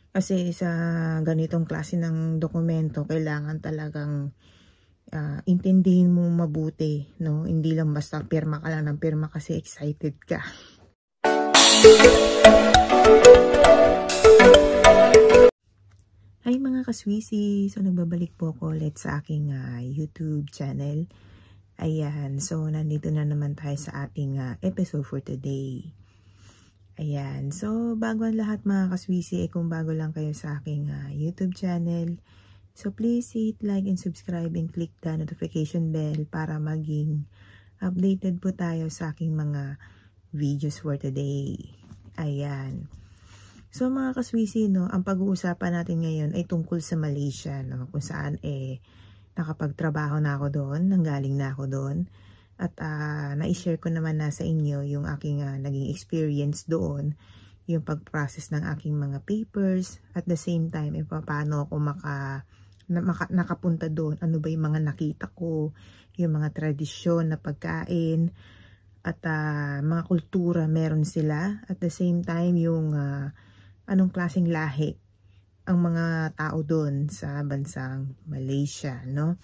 Kasi sa ganitong klase ng dokumento, kailangan talagang intindihin mo mabuti, no? Hindi lang basta pirma ka lang ng pirma kasi excited ka. Hi mga kaswisi! So nagbabalik po ako ulit sa aking YouTube channel. Ayan, so nandito na naman tayo sa ating episode for today. Ayan, so bago ang lahat mga kaswisi, kung bago lang kayo sa aking YouTube channel, so please hit like and subscribe and click the notification bell para maging updated po tayo sa aking mga videos for today. Ayan. So mga kaswisi, no, ang pag-uusapan natin ngayon ay tungkol sa Malaysia, no, kung saan nakapagtrabaho na ako doon, nanggaling na ako doon, at na-share ko naman na sa inyo yung aking naging experience doon, yung pag-process ng aking mga papers, at the same time, paano ako nakapunta doon, ano ba yung mga nakita ko, yung mga tradisyon na pagkain, at mga kultura meron sila, at the same time yung anong klaseng lahi ang mga tao doon sa bansang Malaysia, no?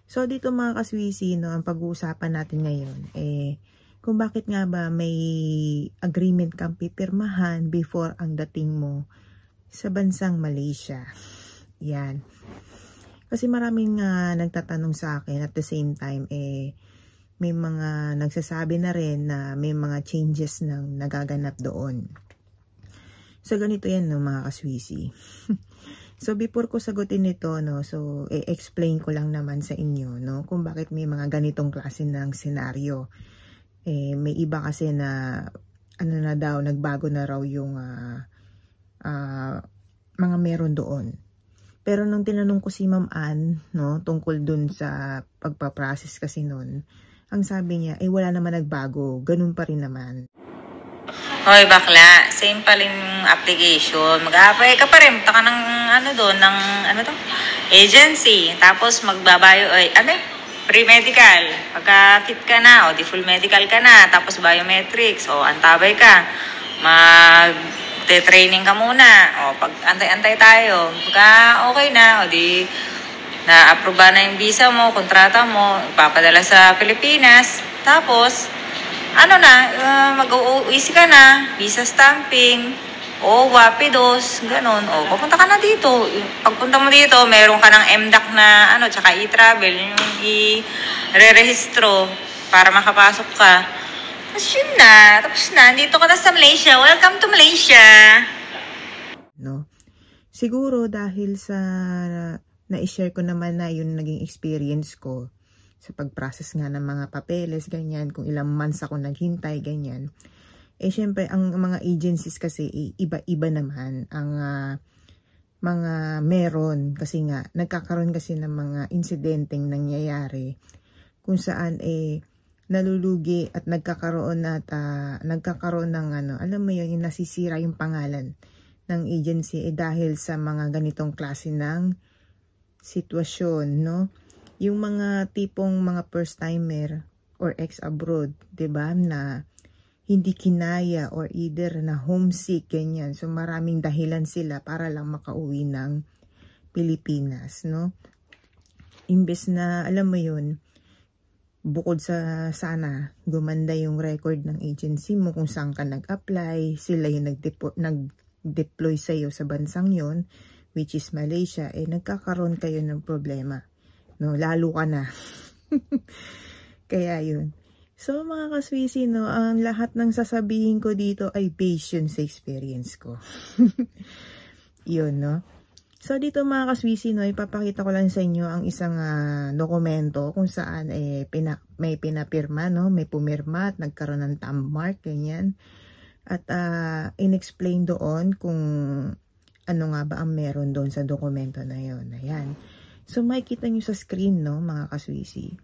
So dito mga kaswisi, no, ang pag-uusapan natin ngayon kung bakit nga ba may agreement kang pipirmahan before ang dating mo sa bansang Malaysia. Yan. Kasi maraming nagtatanong sa akin, at the same time may mga nagsasabi na rin na may mga changes nang nagaganap doon. So ganito yan, no, mga kaswisi. So before ko sagutin ito, no, so explain ko lang naman sa inyo, no, kung bakit may mga ganitong klase ng senaryo. May iba kasi na ano na daw, nagbago na raw yung mga meron doon. Pero nung tinanong ko si Ma'am Ann, no, tungkol dun sa pagpaprocess kasi nun, ang sabi niya, wala naman nagbago, ganun pa rin naman. Hoy bakla, same pa rin yung application. Mag-a-apply ka pa rin. Punta ka ng agency. Tapos magbabayo, pre-medical. Pagka-fit ka na, di full medical ka na. Tapos biometrics, antabay ka. Mag-training ka muna. Pag antay-antay tayo. Pagka okay na, di na-aproba na yung visa mo, kontrata mo, ipapadala sa Pilipinas. Tapos, mag-uuwi ka na, visa stamping, wapidos, ganun. Papunta ka na dito. Pagpunta mo dito, meron ka ng MDAC na, tsaka e-travel, yung i-re-rehistro para makapasok ka. Tapos yun na, tapos na, dito ka na sa Malaysia. Welcome to Malaysia! No? Siguro dahil sa na-share ko naman na yung naging experience ko sa pag-process nga ng mga papeles, ganyan, kung ilang months ako naghintay, ganyan. Syempre, ang mga agencies kasi, iba-iba naman ang mga meron. Kasi nga, nagkakaroon kasi ng mga insidenteng nangyayari kung saan nalulugi at nagkakaroon ng alam mo yun, yung nasisira yung pangalan ng agency dahil sa mga ganitong klase ng sitwasyon, no? Yung mga tipong mga first timer or ex-abroad, 'di ba, na hindi kinaya or either na homesick, ganyan. So maraming dahilan sila para lang makauwi ng Pilipinas, no? Imbes na, alam mo yun, bukod sa sana gumanda yung record ng agency mo kung saan ka nag-apply, sila yung nag-deploy sa iyo sa bansang yon, which is Malaysia, nagkakaroon kayo ng problema. No, lalo ka na. Kaya yun. So mga kaswisi, no, ang lahat ng sasabihin ko dito ay based yun sa experience ko. Yun, no. So dito mga kaswisi, no, ipapakita ko lang sa inyo ang isang dokumento kung saan may pinapirma, no, may pumirma at nagkaroon ng thumb mark, ganyan. At in-explain doon kung ano nga ba ang meron doon sa dokumento na yun. Ayan. So, makikita nyo sa screen, no, mga kaswisi.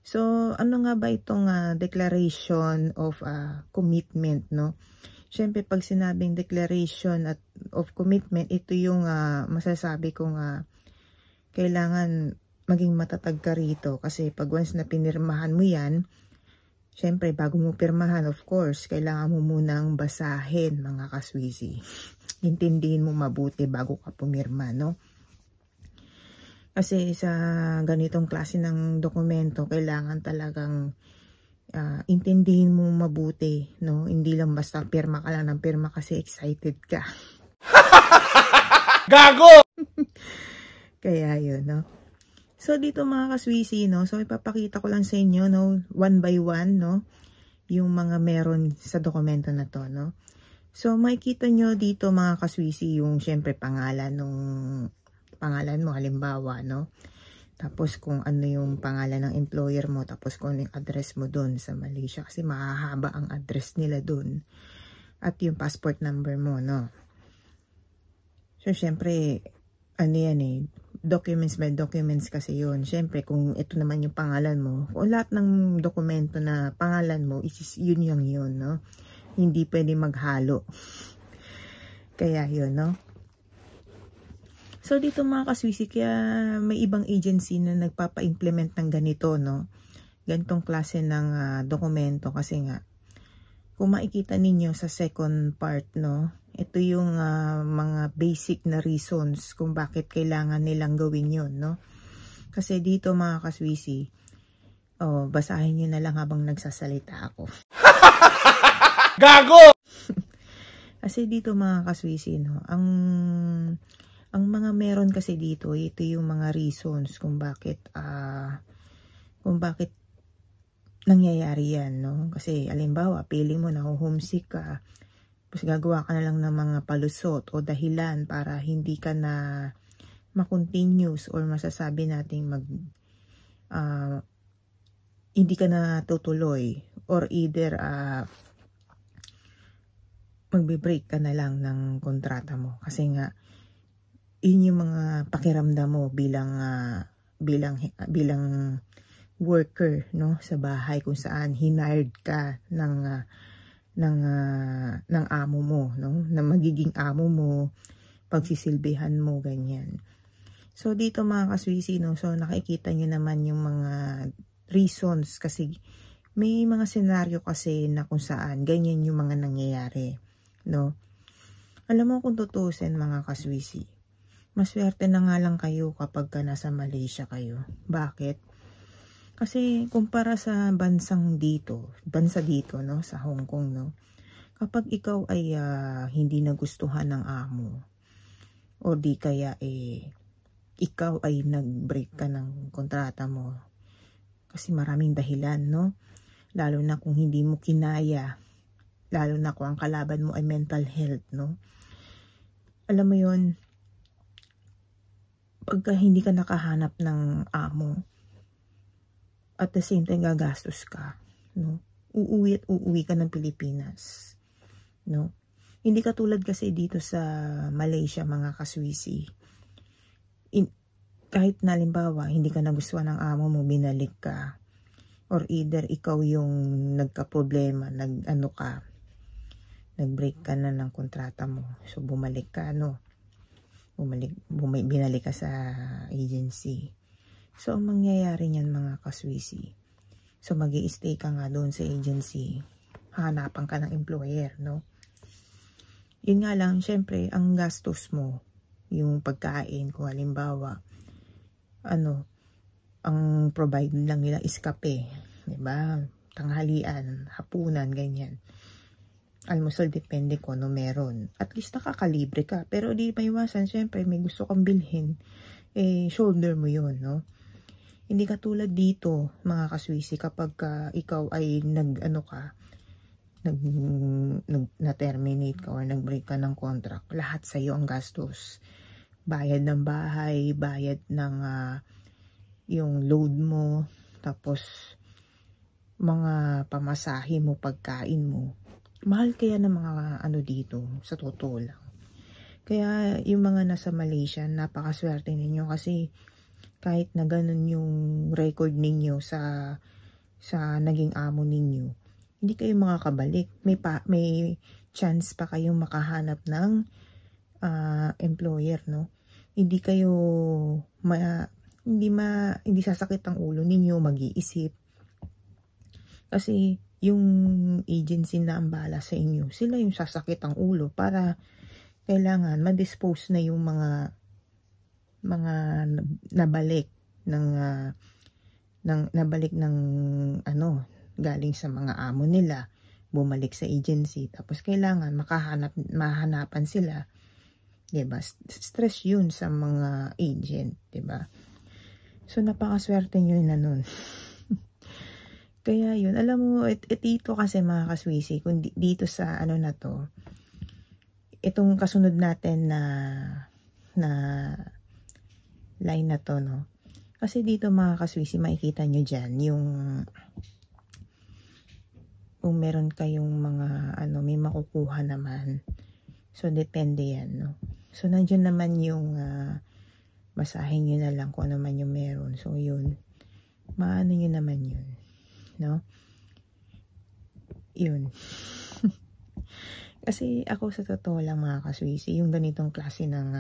So, ano nga ba itong declaration of commitment, no? Siyempre, pag sinabing declaration of commitment, ito yung masasabi kong kailangan maging matatag ka rito. Kasi pag once na pinirmahan mo yan, Siyempre, bago mo pirmahan, of course, kailangan mo munang basahin, mga kaswisi. Intindihin mo mabuti bago ka pumirma, no? Kasi sa ganitong klase ng dokumento, kailangan talagang intindihin mo mabuti, no? Hindi lang basta pirma ka lang ng pirma kasi excited ka. Gago! Kaya yun, no? So, dito mga kaswisi, no? So, ipapakita ko lang sa inyo, no? One by one, no? Yung mga meron sa dokumento na to, no? So, makikita nyo dito mga kaswisi yung syempre pangalan mo, halimbawa, no? Tapos kung ano yung pangalan ng employer mo, tapos kung ano yung address mo dun sa Malaysia. Kasi mahahaba ang address nila dun. At yung passport number mo, no? So, syempre, ano yan eh, documents by documents kasi yun. Syempre, kung ito naman yung pangalan mo, kung lahat ng dokumento na pangalan mo, yun yung yun, no? Hindi pwede maghalo. Kaya yun, no? So, dito mga kaswisi, kaya may ibang agency na nagpapa-implement ng ganito, no? Ganitong klase ng dokumento kasi nga, kung makikita ninyo sa second part, no? Ito yung mga basic na reasons kung bakit kailangan nilang gawin yun, no? Kasi dito mga kaswisi, basahin nyo na lang habang nagsasalita ako. Gago! Kasi dito mga kaswisi, no? Ang mga meron kasi dito, ito yung mga reasons kung bakit nangyayari yan, no? Kasi, alimbawa, pili mo na homesick ka, tapos gagawa ka na lang ng mga palusot o dahilan para hindi ka na ma-continuous or masasabi nating hindi ka na tutuloy or either magbe-break ka na lang ng kontrata mo. Kasi nga, yun yung mga pakiramdam mo bilang worker, no, sa bahay kung saan hinired ka ng amo mo, no, na magiging amo mo, pagsisilbihan mo, ganyan. So dito mga kaswisi, no, so nakikita nyo naman yung mga reasons kasi may mga senaryo kasi na kung saan ganyan yung mga nangyayari, no. Alam mo kung tutusin mga kaswisi, maswerte na nga lang kayo kapag ka nasa Malaysia kayo. Bakit? Kasi kumpara sa bansa dito, no, sa Hong Kong, no, kapag ikaw ay hindi nagustuhan ng amo, o di kaya ikaw ay nag-break ka ng kontrata mo, kasi maraming dahilan, no, lalo na kung hindi mo kinaya, lalo na kung ang kalaban mo ay mental health, no, alam mo yun, pagka hindi ka nakahanap ng amo, at the same time, gagastos ka, no? Uuwi ka ng Pilipinas, no? Hindi katulad kasi dito sa Malaysia, mga kaswisi. Kahit na halimbawa, hindi ka nagustuhan ng amo mo, binalik ka. Or either ikaw yung nagka-problema, nag-break ka na ng kontrata mo. So, bumalik ka, no? Binalik ka sa agency. So, ang mangyayari niyan mga kaswisi, so mag-i-stay ka nga doon sa agency, hahanapan ka ng employer, no? Yun nga lang, syempre, ang gastos mo, yung pagkain, kung halimbawa, ang provide lang nila is kape, diba? Tanghalian, hapunan, ganyan. Almusal, depende ko, no, meron. At least nakakalibre ka, pero di maiwasan, syempre, may gusto kang bilhin, shoulder mo yun, no? Hindi katulad dito, mga kaswisi, kapag ikaw ay na-terminate ka or nag-break ka ng contract, lahat sa iyo ang gastos. Bayad ng bahay, bayad ng yung load mo, tapos mga pamasahe mo, pagkain mo. Mahal kaya ng mga dito, sa totoo lang. Kaya yung mga nasa Malaysia, napakaswerte ninyo kasi kahit na ganun yung record ninyo sa naging amo ninyo, hindi kayo makakabalik. May chance pa kayong makahanap ng employer, no? Hindi kayo hindi sasakit ang ulo ninyo, mag-iisip. Kasi yung agency na ang bahala sa inyo. Sila yung sasakit ang ulo para kailangan ma-dispose na yung mga nabalik ng ano, galing sa mga amo nila, bumalik sa agency, tapos kailangan mahanapan sila, 'di ba? Stress 'yun sa mga agent, 'di ba? So napakaswerte niyo na nun. Kaya 'yun, alam mo, dito kasi mga kaswisi, kung dito sa ano na to, itong kasunod natin na line na to, no? Kasi dito mga kaswisi, makikita nyo dyan yung kung meron kayong mga ano, may makukuha naman. So depende yan, no? So nandiyan naman yung basahin nyo na lang kung ano man yung meron. So yun, maano nyo naman yun, no? Yun. Kasi ako sa totoo lang mga kaswisi, yung ganitong klase ng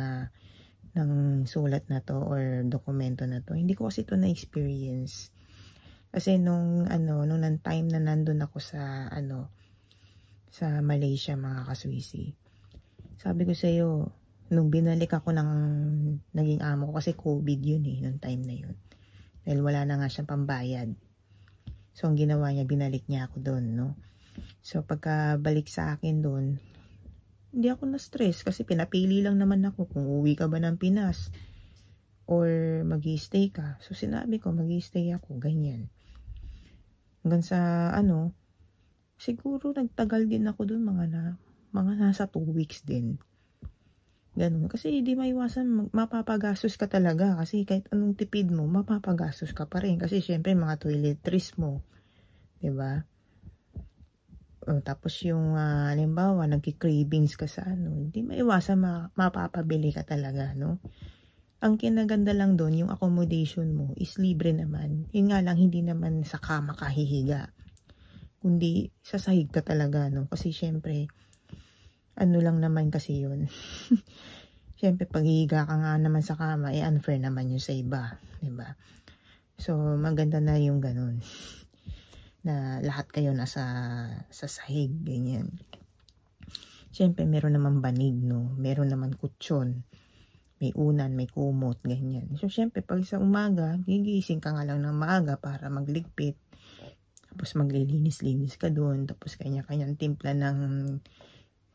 sulat na to or dokumento na to, hindi ko kasi ito na-experience. Kasi nung time na nandun ako sa Malaysia mga kaswisi, sabi ko sa iyo, nung binalik ako ng naging amo ko, kasi COVID yun nung time na yun. Dahil wala na nga siyang pambayad. So ang ginawa niya, binalik niya ako doon, no? So pagkabalik sa akin doon, hindi ako na-stress kasi pinapili lang naman ako kung uwi ka ba ng Pinas or mag-i-stay ka. So sinabi ko, mag-i-stay ako, ganyan. Hanggang sa siguro nagtagal din ako doon, mga nasa 2 weeks din. Ganun. Kasi di maiwasan, mapapagastos ka talaga. Kasi kahit anong tipid mo, mapapagastos ka pa rin. Kasi syempre mga toiletries mo, diba? Tapos yung halimbawa nagki-cravings ka sa hindi maiwasan mapapabili ka talaga, no? Ang kinaganda lang doon, yung accommodation mo is libre naman. Yun nga lang, hindi naman sa kama ka hihiga, kundi sa sahig ka talaga, no? Kasi syempre lang naman kasi yun. Syempre pag hihiga ka nga naman sa kama, unfair naman yun sa iba, diba? So maganda na yung ganun, na lahat kayo nasa sahig, ganyan. Siyempre, meron naman banig, no? Meron naman kutsyon. May unan, may kumot, ganyan. So, siyempre, pag sa umaga, gigising ka nga lang ng maaga para magligpit. Tapos, maglilinis-linis ka doon. Tapos, kanya-kanyang timpla ng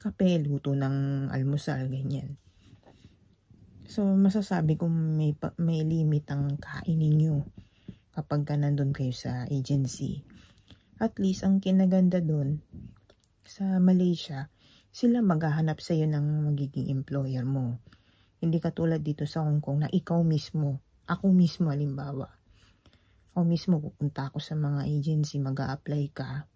kape, luto ng almusal, ganyan. So, masasabi kong may limit ang kainin nyo kapag ka nandun kayo sa agency. At least, ang kinaganda doon sa Malaysia, sila maghahanap sa iyo ng magiging employer mo. Hindi katulad dito sa Hong Kong na ikaw mismo, ako mismo halimbawa, ako mismo pupunta ako sa mga agency, mag-a-apply ka,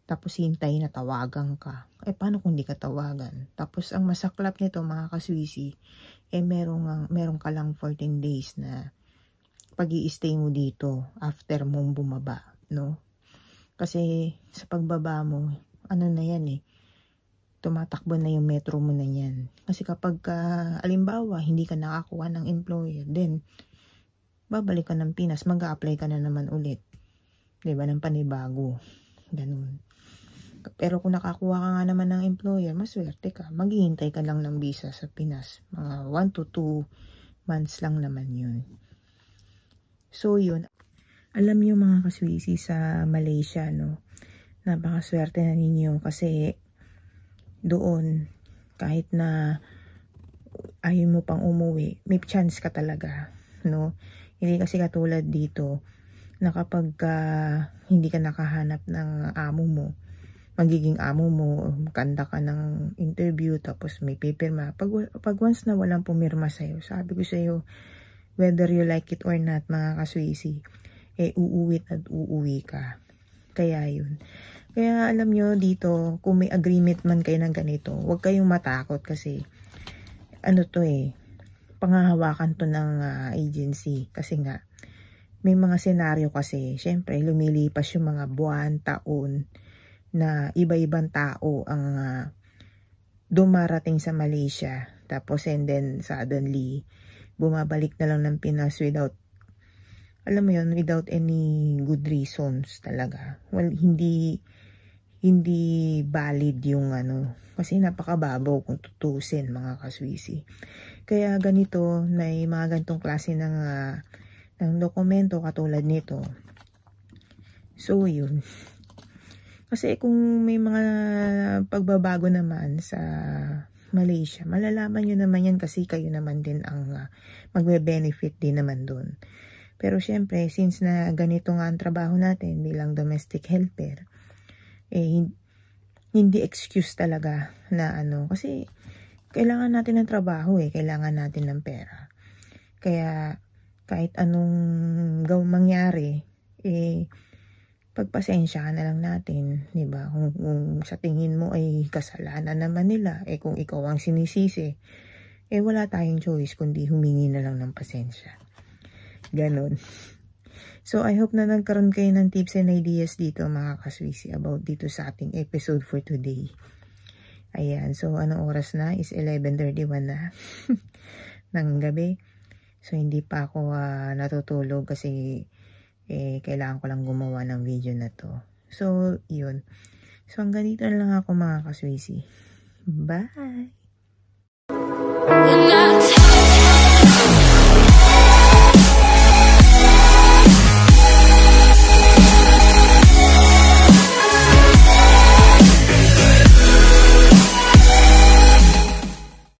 tapos hintay na tawagan ka. Paano kung di ka tawagan? Tapos ang masaklap nito mga kaswisi, meron ka lang 14 days na pag-i-stay mo dito after mong bumaba, no? Kasi sa pagbaba mo, na yan tumatakbo na yung metro mo na yan. Kasi kapag alimbawa, hindi ka nakakuha ng employer, then babalik ka ng Pinas, mag-a-apply ka na naman ulit. Diba, ng panibago. Ganun. Pero kung nakakuha ka nga naman ng employer, maswerte ka. Maghihintay ka lang ng visa sa Pinas. Mga 1 to 2 months lang naman yun. So yun. Alam niyo mga kaswisi, sa Malaysia, no, napakaswerte na ninyo kasi doon, kahit na ayaw mo pang umuwi, may chance ka talaga, no? Hindi kasi katulad dito na kapag hindi ka nakahanap ng amo mo, magiging amo mo, kanda ka ng interview, tapos may pipirma. Pag once na walang pumirma sa'yo, sabi ko sa'yo, whether you like it or not, mga kaswisi, uuwi at uuwi ka. Kaya yun. Kaya alam nyo dito, kung may agreement man kayo ng ganito, huwag kayong matakot kasi panghahawakan to ng agency. Kasi nga, may mga senaryo kasi, syempre, lumilipas yung mga buwan, taon, na iba-ibang tao ang dumarating sa Malaysia. Tapos, and then, suddenly, bumabalik na lang ng Pinas without alam mo yun, without any good reasons talaga. Well, hindi valid yung kasi napakababaw kung tutusin, mga kaswisi. Kaya ganito, may mga ganitong klase ng dokumento katulad nito. So, yun. Kasi kung may mga pagbabago naman sa Malaysia, malalaman nyo naman yan kasi kayo naman din ang magbe-benefit din naman dun. Pero syempre, since na ganito nga ang trabaho natin bilang domestic helper, hindi excuse talaga na kasi kailangan natin ng trabaho kailangan natin ng pera. Kaya kahit anong mangyari, pagpasensya na lang natin, 'di ba? Kung sa tingin mo ay kasalanan naman nila, kung ikaw ang sinisisi, wala tayong choice kundi humingi na lang ng pasensya. Ganon. So, I hope na nagkaroon kayo ng tips and ideas dito, mga kaswisi, about dito sa ating episode for today. Ayan. So, anong oras na? Is 11:31 na ng gabi. So, hindi pa ako natutulog kasi kailangan ko lang gumawa ng video na to. So, yun. So, hanggang dito na lang ako, mga kaswisi. Bye!